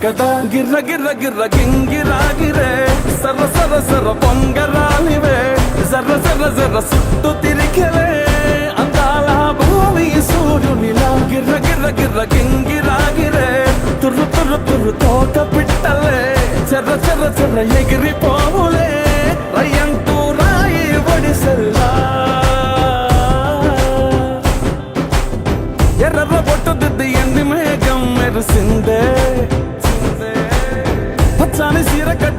కదా గిర్ర గిర్ర గిర్ర గింగిరాగిరే సర్ర సర్ర సర్ర పొంగరాలివే జర్ర జర్ర జర్ర సుట్టు తిరిగలే అందాల భూమి సూర్యునిలా గిర్ర గిర్ర గిర్ర గింగిరాగిరే తుర్రు తుర్రు తుర్రు తోట పిట్టలే చెర్ర చెర్ర చెర్ర ఎగిరిపోవులే